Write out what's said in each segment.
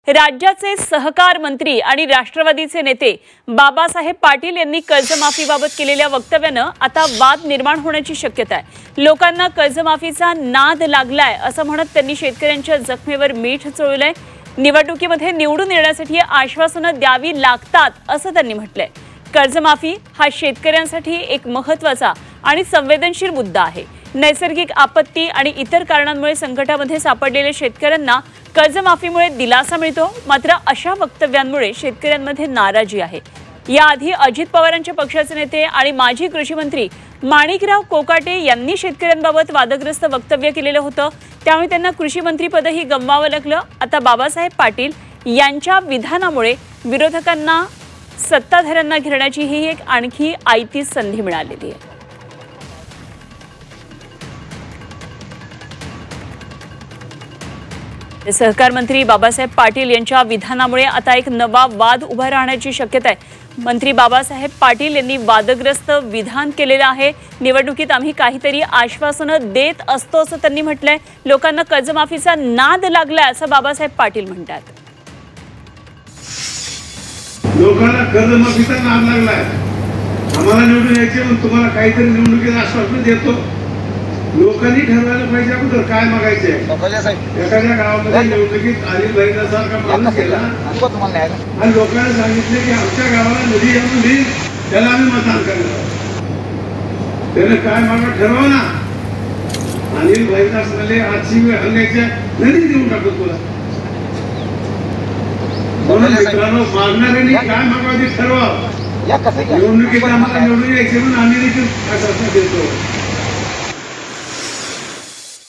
राज्याचे सहकार मंत्री आणि राष्ट्रवादीचे नेते बाबासाहेब पाटील यांनी कर्जमाफीबाबत केलेल्या वक्तव्यानं आता वाद निर्माण होण्याची शक्यता आहे। लोकांना कर्जमाफीचा नाद लागलाय असं म्हणत त्यांनी शेतकऱ्यांच्या जखमेवर मीठ चोळलंय। निवडणुकीमध्ये निवडून येण्यासाठी आश्वासनं द्यावी लागतात असं त्यांनी म्हटलंय। कर्जमाफी हा शेतकऱ्यांसाठी एक महत्त्वाचा आणि संवेदनशील मुद्दा आहे। नैसर्गिक आपत्ती आणि इतर कारणांमुळे संकटामध्ये सापडलेल्या शेतकऱ्यांना कर्जमाफीमुळे दिलासा मिळतो। मात्र अशा वक्तव्यांमुळे शेतकऱ्यांमध्ये नाराजी आहे। याआधी अजित पवारांच्या पक्षाचे नेते आणि माजी कृषी मंत्री माणिकराव कोकाटे यांनी शेतकऱ्यांबाबत वादग्रस्त वक्तव्य केलेलं होतं, त्यामुळे त्यांना कृषी मंत्रीपदही गमवावं लागलं। आता बाबासाहेब पाटील यांच्या विधानामुळे विरोधकांना सत्ताधाऱ्यांना घेरण्याची ही एक आणखी आयती संधी मिळालेली आहे। सहकार मंत्री बाबासाहेब पाटील यांच्या विधानामुळे आता एक नवा वाद उभा राहण्याची शक्यता आहे। मंत्री बाबासाहेब पाटील यांनी वादग्रस्त विधान केलेलं आहे। निवडणुकीत आम्ही काहीतरी आश्वासनं देत असतो असं त्यांनी म्हटलंय। लोकांना कर्जमाफीचा नाद लागलाय असं बाबासाहेब पाटील म्हणतात। लोकांना कर्जमाफीचा नाद लागलाय, आम्हाला निवडून यायचे म्हणून तुम्हाला काहीतरी निवडणुकीत आश्वासन देतो। लोकांनी ठरवायला पाहिजे अगोदर काय मागायचे। एखाद्या गावामध्ये निवडणुकीत अनिलभाईसारखा माणूस गेला आणि लोकांना सांगितले की आमच्या गावाला नदी येऊन देईल, त्याला आम्ही मतदान करणार। त्याने काय मागा ठरवा ना। अनिलभाईदास म्हणाले आजची वेळ हल्ल्याच्या नदी देऊन टाकतो तुला। म्हणून मित्रांनो, मागणाऱ्यांनी काय मागावं ते ठरवा। निवडणुकीत आम्हाला निवडून यायचे म्हणून आम्ही देखील आश्वासन देतो।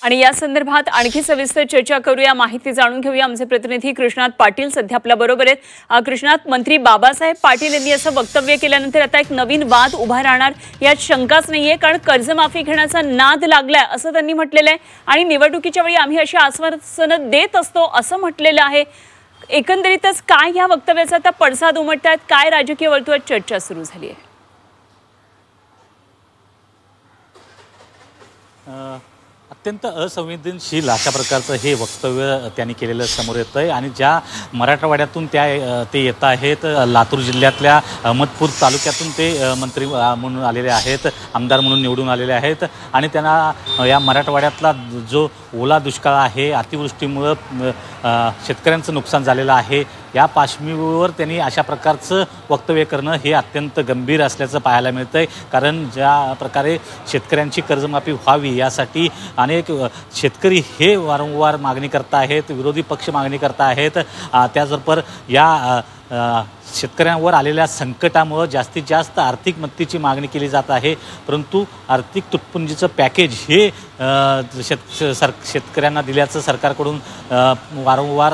आणि या संदर्भात आणखी सविस्तर चर्चा करूया, माहिती जाणून घेऊया। आमचे प्रतिनिधी कृष्णात पाटील सध्या आपल्या बरोबर आहेत। कृष्णात, मंत्री बाबासाहेब पाटील यांनी असं वक्तव्य केल्यानंतर आता एक नवीन वाद उभा राहणार यात शंकाच नाहीये, कारण कर्जमाफी घेण्याचा नाद लागलाय असं त्यांनी म्हटलेलं आहे आणि निवडणुकीच्या वेळी आम्ही अशी आश्वासनं देत असतो असं म्हटलेलं आहे। एकंदरीतच काय या वक्तव्याचा आता पडसाद उमटतायत, काय राजकीय वर्तुळात चर्चा सुरू झाली आहे? अत्यंत असंवेदनशील अशा प्रकारचं हे वक्तव्य त्यांनी केलेलं समोर येतं आहे आणि ज्या मराठवाड्यातून ते येत आहेत, लातूर जिल्ह्यातल्या अहमदपूर तालुक्यातून ते मंत्री म्हणून आलेले आहेत, आमदार म्हणून निवडून आलेले आहेत आणि त्यांना या मराठवाड्यातला जो ओला दुष्काळ आहे, अतिवृष्टीमुळं शेतकऱ्यांचं नुकसान झालेलं आहे, या पार्श्वभूमीवर त्यांनी अशा प्रकारचं वक्तव्य करणं हे अत्यंत गंभीर असल्याचं पाहायला मिळतं आहे। कारण ज्या प्रकारे शेतकऱ्यांची कर्जमाफी व्हावी यासाठी अनेक शेतकरी हे वारंवार मागणी करत आहेत, विरोधी पक्ष मागणी करत आहेत। त्याचबरोबर या शेतकऱ्यांवर आलेल्या संकटामुळे जास्तीत जास्त आर्थिक मदतीची मागणी केली जात आहे, परंतु आर्थिक तुटपुंजीचं पॅकेज हे शेतकऱ्यांना दिल्याचं सरकारकडून वारंवार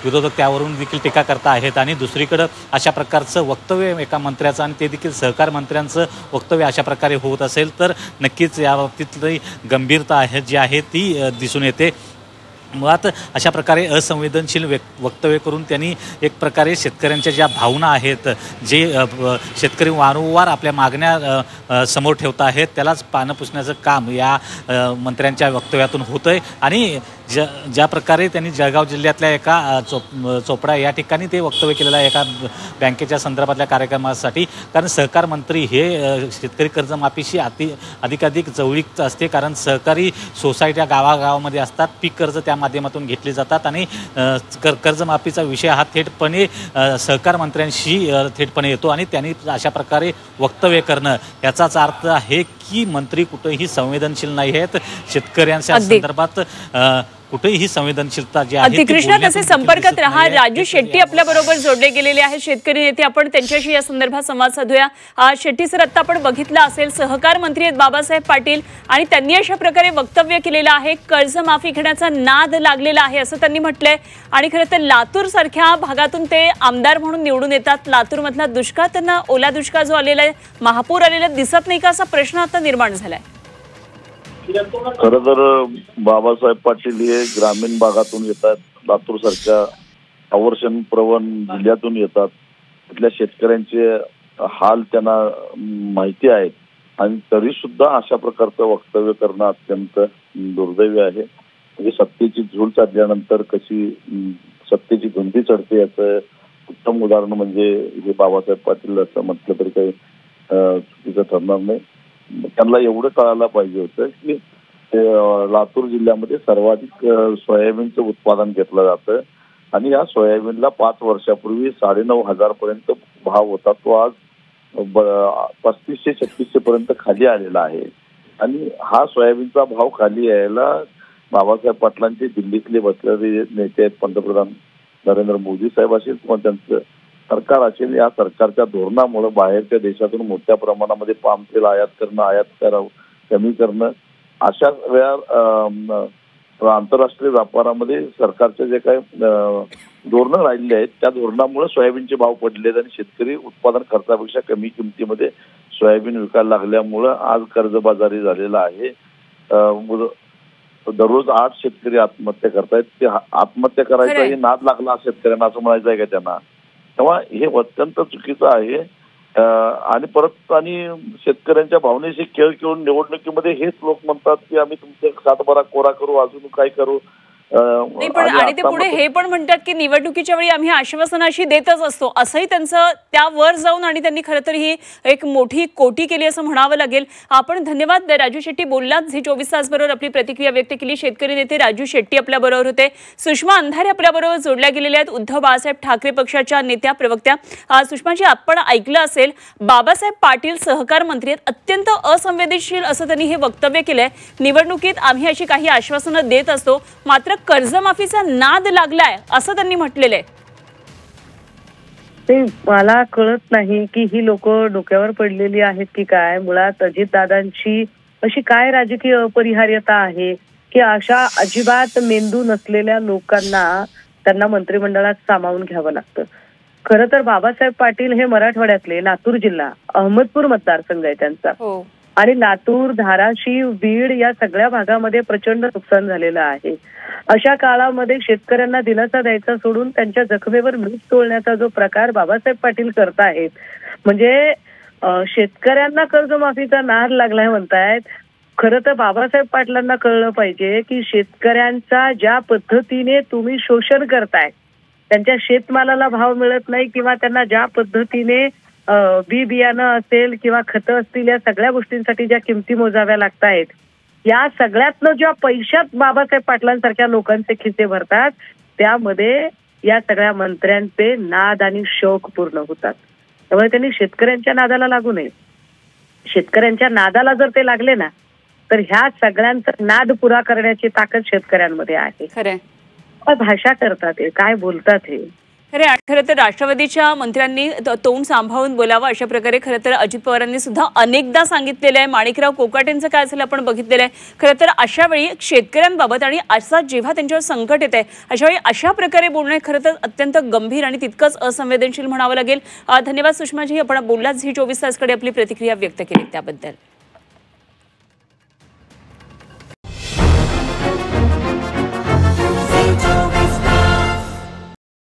विरोधक त्यावरून देखील टीका करत आहेत। आणि दुसरीकडं अशा प्रकारचं वक्तव्य एका मंत्र्याचं आणि ते देखील सहकार मंत्र्यांचं वक्तव्य अशा प्रकारे होत असेल तर नक्कीच या बाबतीतली गंभीरता आहे जी आहे ती दिसून येते। मुळात अशा प्रकारे असंवेदनशील वक्तव्य करून त्यांनी एक प्रकारे शेतकऱ्यांच्या ज्या भावना आहेत, जे शेतकरी वारंवार आपल्या मागण्या समोर ठेवत आहेत, त्यालाच पानं पुसण्याचं काम या मंत्र्यांच्या वक्तव्यातून होतं आहे। आणि ज्या प्रकारे त्यांनी जळगाव जिल्ह्यातल्या एका चोपडा या ठिकाणी ते वक्तव्य केलेलं आहे एका बँकेच्या संदर्भातल्या कार्यक्रमासाठी, कारण सहकार मंत्री हे शेतकरी कर्जमाफीशी अधिकाधिक जवळीक असते, कारण सहकारी सोसायट्या गावागावामध्ये असतात, पीक कर्ज त्या माध्यमातून घेतली जातात आणि कर्जमाफीचा विषय हा थेटपणे सहकार मंत्र्यांशी थेटपणे येतो आणि त्यांनी अशा प्रकारे वक्तव्य करणं याचाच अर्थ आहे की मंत्री कुठेही संवेदनशील नाही आहेत, शेतकऱ्यांच्या संदर्भात कुठेही संवेदनशीलता जी आहे। कृष्णा, तसे संपर्कात रहा। राजू शेट्टी आपल्या बरोबर जोडले गेलेले आहेत, शेतकरी नेते, आपण त्यांच्याशी या संदर्भात संवाद साधूया। शेट्टी सर, आता आपण बघितलं असेल सहकार मंत्री आहेत बाबासाहेब पाटील आणि त्यांनी अशा प्रकारे वक्तव्य केलेलं आहे, कर्जमाफी घेण्याचा नाद लागलेला आहे असं त्यांनी म्हटलंय। आणि खरं तर लातूर सारख्या भागातून ते आमदार म्हणून निवडून येतात। लातूर मधला दुष्काळ, त्यांना ओला दुष्काळ जो आलेला आहे, महापूर आलेला दिसत नाही का, असा प्रश्न आता निर्माण झालाय। खरं तर बाबासाहेब पाटील हे ग्रामीण भागातून येतात, लातूर सारख्या अवर्षण प्रवण जिल्ह्यातून येतात, तिथल्या शेतकऱ्यांचे हाल त्यांना माहिती आहेत आणि तरी सुद्धा अशा प्रकारचं वक्तव्य करणं अत्यंत दुर्दैवी आहे। म्हणजे सत्तेची झूल चालल्यानंतर कशी सत्तेची धुंदी चढते याचं उत्तम उदाहरण म्हणजे हे बाबासाहेब पाटील असं म्हटलं तरी काही चुकीचं ठरणार नाही. त्यांना एवढं कळायला पाहिजे होतं की लातूर जिल्ह्यामध्ये सर्वाधिक सोयाबीनचं उत्पादन घेतलं जातं आणि या सोयाबीनला 5 वर्षापूर्वी 9,500 पर्यंत भाव होता. तो आज 3500-3600 पर्यंत खाली आलेला आहे. आणि हा सोयाबीनचा भाव खाली यायला बाबासाहेब पाटलांचे दिल्लीतले बसलेले नेते आहेत, पंतप्रधान नरेंद्र मोदी साहेब असेल किंवा त्यांचं सरकार असेल, या सरकारच्या धोरणामुळे बाहेरच्या देशातून मोठ्या प्रमाणामध्ये पाम तेल आयात कमी करणं, अशा वेळा आंतरराष्ट्रीय व्यापारामध्ये सरकारचे जे काही धोरणं राहिलेली आहेत त्या धोरणामुळे सोयाबीनचे भाव पडले आणि शेतकरी उत्पादन खर्चापेक्षा कमी किमतीमध्ये सोयाबीन विकायला लागल्यामुळं आज कर्जबाजारी झालेला आहे. दररोज 8 शेतकरी आत्महत्या करतायत. ते आत्महत्या करायचा हे नाद लागला शेतकऱ्यांना असं म्हणायचं आहे का त्यांना? तेव्हा हे अत्यंत चुकीचं आहे. आणि परत शेतकऱ्यांच्या भावनेशी खेळ खेळून निवडणुकीमध्ये हेच लोक म्हणतात की आम्ही तुमचा सातबारा कोरा करू, अजून काय करू. आणि ते पुढे हे पण म्हणतात की निवडणुकीच्या वेळी आम्ही आश्वासन अशी देतच असतो, असंही त्यांचं त्यावर जाऊन आणि त्यांनी खरं तर ही एक मोठी कोटी केली असं म्हणावं लागेल. आपण धन्यवाद राजू शेट्टी बोललात. झी 24 तास बरोबर आपली प्रतिक्रिया व्यक्त केली. शेतकरी नेते राजू शेट्टी आपल्या बरोबर होते. सुषमा अंधारे आपल्या बरोबर जोडल्या गेलेल्या आहेत, उद्धव बाळासाहेब ठाकरे पक्षाच्या नेत्या प्रवक्त्या. सुषमाजी, आपण ऐकलं असेल बाबासाहेब पाटील सहकार मंत्री आहेत, अत्यंत असंवेदनशील असं त्यांनी हे वक्तव्य केलंय. निवडणुकीत आम्ही अशी काही आश्वासनं देत असतो, मात्र कर्जमाफीचा नाद लागलाय असं त्यांनी म्हटलेलं आहे. ते मला कळत नाही की ही लोक डोक्यावर पडलेली आहेत की काय. मुळात अजितदादांची अशी काय राजकीय अपरिहार्यता आहे की अशा अजिबात मेंदू नसलेल्या लोकांना त्यांना मंत्रिमंडळात सामावून घ्यावं लागतं. खरं तर बाबासाहेब पाटील हे मराठवाड्यातले, लातूर जिल्हा, अहमदपूर मतदारसंघ आहे त्यांचा. आणि लातूर, धाराशिव, बीड या सगळ्या भागामध्ये प्रचंड नुकसान झालेलं आहे. अशा काळामध्ये शेतकऱ्यांना दिलासा द्यायचा सोडून त्यांच्या जखमेवर मीठ तोडण्याचा जो प्रकार बाबासाहेब पाटील करतायत, म्हणजे शेतकऱ्यांना कर्जमाफीचा नाद लागलाय म्हणतायत. खरं तर बाबासाहेब पाटलांना कळलं पाहिजे की शेतकऱ्यांचा ज्या पद्धतीने तुम्ही शोषण करताय, त्यांच्या शेतमालाला भाव मिळत नाही किंवा त्यांना ज्या पद्धतीने बियाणं असेल किंवा खतं असतील, या सगळ्या गोष्टींसाठी ज्या किमती मोजाव्या लागतायत, या सगळ्यातनं ज्या पैशात बाबासाहेब पाटलांसारख्या लोकांचे खिसे भरतात, त्यामध्ये या सगळ्या मंत्र्यांचे नाद आणि शौक पूर्ण होतात. त्यामुळे त्यांनी शेतकऱ्यांच्या नादाला लागू नये. शेतकऱ्यांच्या नादाला जर ते लागले ना, तर ह्या सगळ्यांचा नाद पुरा करण्याची ताकद शेतकऱ्यांमध्ये आहे. खरं भाषा करतात हे, काय बोलतात हे. खरं तर राष्ट्रवादीच्या मंत्र्यांनी तोंड सांभाळून बोलावं अशा प्रकारे खरं तर अजित पवारांनी सुद्धा अनेकदा सांगितलेलं आहे. माणिकराव कोकाटेंचं काय झालं आपण बघितलेलं आहे. खरं तर अशा वेळी शेतकऱ्यांबाबत आणि असा जेव्हा त्यांच्यावर संकट येत आहे अशा वेळी अशा प्रकारे बोलणं खरं तर अत्यंत गंभीर आणि तितकंच असंवेदनशील म्हणावं लागेल. धन्यवाद सुषमाजी, आपण बोललात. झी 24 तासकडे आपली प्रतिक्रिया व्यक्त केली त्याबद्दल.